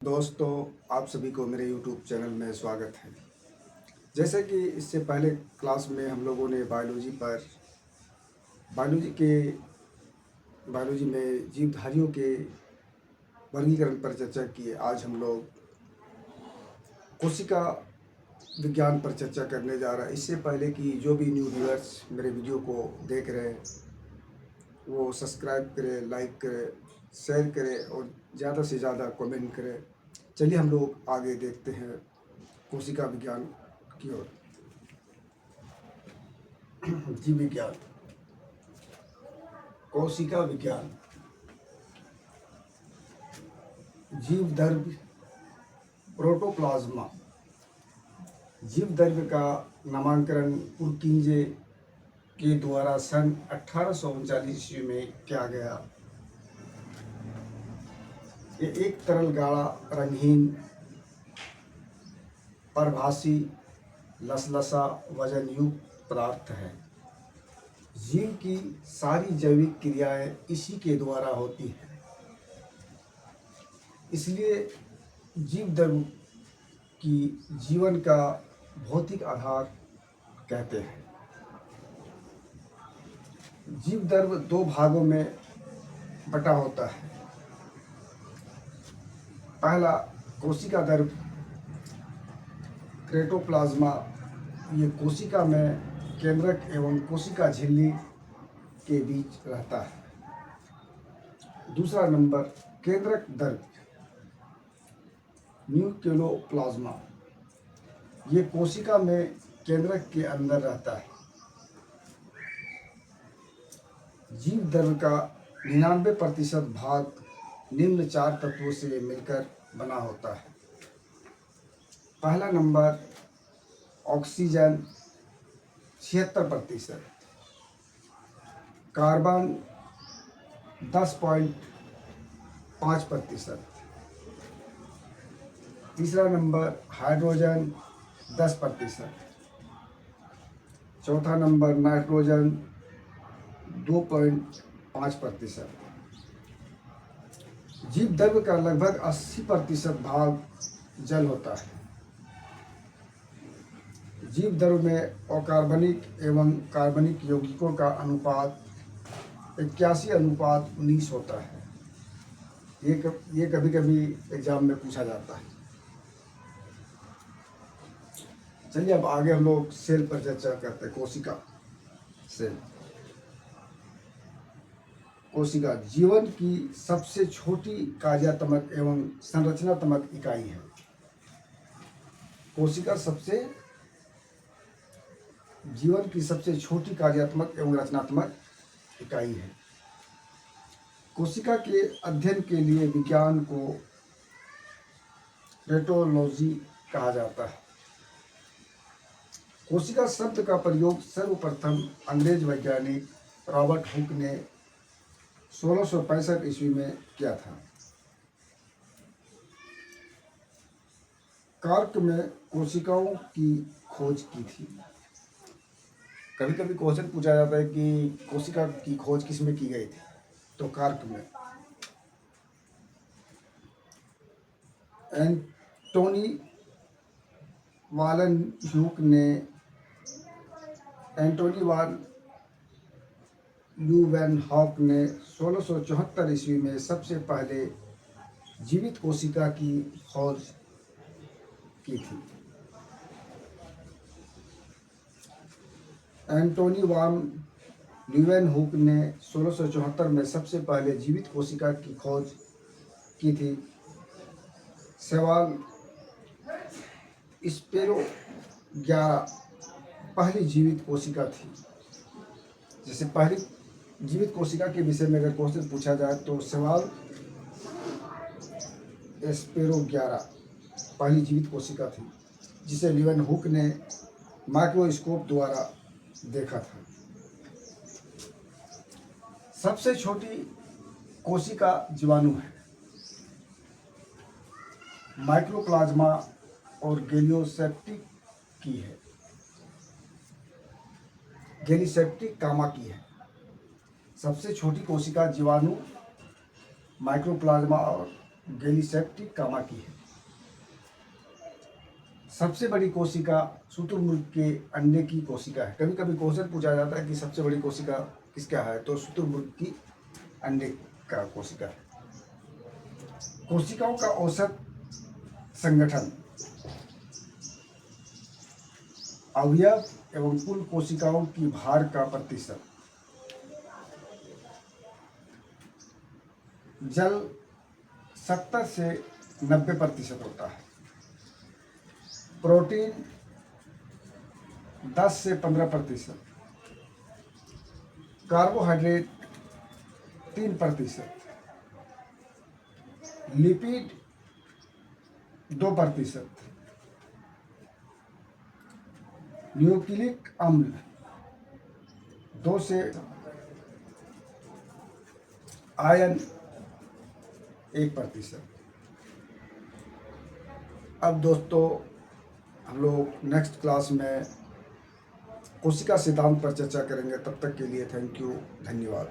दोस्तों, आप सभी को मेरे YouTube चैनल में स्वागत है। जैसे कि इससे पहले क्लास में हम लोगों ने बायोलॉजी के बायोलॉजी में जीवधारियों के वर्गीकरण पर चर्चा की है। आज हम लोग कोशिका विज्ञान पर चर्चा करने जा रहा है। इससे पहले कि जो भी न्यू व्यूअर्स मेरे वीडियो को देख रहे हैं वो सब्सक्राइब करें, लाइक करें, शेयर करें और ज़्यादा से ज़्यादा कमेंट करें। चलिए हम लोग आगे देखते हैं कोशिका विज्ञान की ओर। जीव विज्ञान, कोशिका विज्ञान, जीव द्रव्य, प्रोटोप्लाज्मा। जीव द्रव्य का नामकरण पुरकिंजे के द्वारा सन 1839 ईस्वी में किया गया। ये एक तरल गाढ़ा रंगहीन परभासी लसलसा वजन युक्त पदार्थ है। जीव की सारी जैविक क्रियाएं इसी के द्वारा होती हैं। इसलिए जीव द्रव्य की जीवन का भौतिक आधार कहते हैं। जीव द्रव्य दो भागों में बटा होता है। पहला कोशिका द्रव्य क्रेटोप्लाज्मा, ये कोशिका में केंद्रक एवं कोशिका झिल्ली के बीच रहता है। दूसरा नंबर केंद्रक द्रव्य न्यूक्लियोप्लाज्मा, ये कोशिका में केंद्रक के अंदर रहता है। जीव द्रव्य का 99% भाग निम्न 4 तत्वों से मिलकर बना होता है। पहला नंबर ऑक्सीजन 76%, कार्बन 10.5%, तीसरा नंबर हाइड्रोजन 10%, चौथा नंबर नाइट्रोजन 2.5%। जीव द्रव्य का लगभग 80% भाग जल होता है। जीव द्रव्य में अकार्बनिक एवं कार्बनिक यौगिकों का अनुपात 81:19 होता है। ये कभी कभी एग्जाम में पूछा जाता है। चलिए अब आगे हम लोग सेल पर चर्चा करते हैं। कोशिका सेल। कोशिका जीवन की सबसे छोटी कार्यात्मक एवं संरचनात्मक इकाई है। कोशिका जीवन की सबसे छोटी कार्यात्मक एवं रचनात्मक इकाई है। कोशिका के अध्ययन के लिए विज्ञान को पेटोलॉजी कहा जाता है। कोशिका शब्द का प्रयोग सर्वप्रथम अंग्रेज वैज्ञानिक रॉबर्ट हुक ने 1665 ईस्वी में किया था। कार्क में कोशिकाओं की खोज की थी। कभी कभी क्वेश्चन पूछा जाता है कि कोशिका की खोज किस में की गई थी, तो कार्क में। एंटोनी वालन वान ल्यूवेनहॉक ने 1674 ईस्वी में सबसे पहले जीवित कोशिका की खोज की थी। एंटोनी वान ल्यूवेनहॉक ने 1674 में सबसे पहले जीवित कोशिका की खोज की थी। सवाल स्पेरो 11 पहली जीवित कोशिका थी। जैसे पहली जीवित कोशिका के विषय में अगर क्वेश्चन पूछा जाए तो सवाल स्पेरो 11 पहली जीवित कोशिका थी, जिसे ल्यूवेनहॉक ने माइक्रोस्कोप द्वारा देखा था। सबसे छोटी कोशिका जीवाणु है। माइक्रोप्लाज्मा और गैलियोसेप्टिक की है। गैलियोसेप्टिक कामा की है। सबसे छोटी कोशिका जीवाणु माइक्रोप्लाज्मा और गैलीसेप्टी कामा की है। सबसे बड़ी कोशिका शुतुरमुर्ग के अंडे की कोशिका है। कभी कभी क्वेश्चन पूछा जाता है कि सबसे बड़ी कोशिका किसका है, तो शुतुरमुर्ग की अंडे का कोशिका है। कोशिकाओं का औसत संगठन, अवयव एवं कुल कोशिकाओं की भार का प्रतिशत। जल 70 से 90% होता है। प्रोटीन 10 से 15%। कार्बोहाइड्रेट 3%। लिपिड 2%। न्यूक्लिक अम्ल 2 से, आयन 1%। अब दोस्तों हम लोग नेक्स्ट क्लास में कोशिका सिद्धांत पर चर्चा करेंगे। तब तक के लिए थैंक यू, धन्यवाद।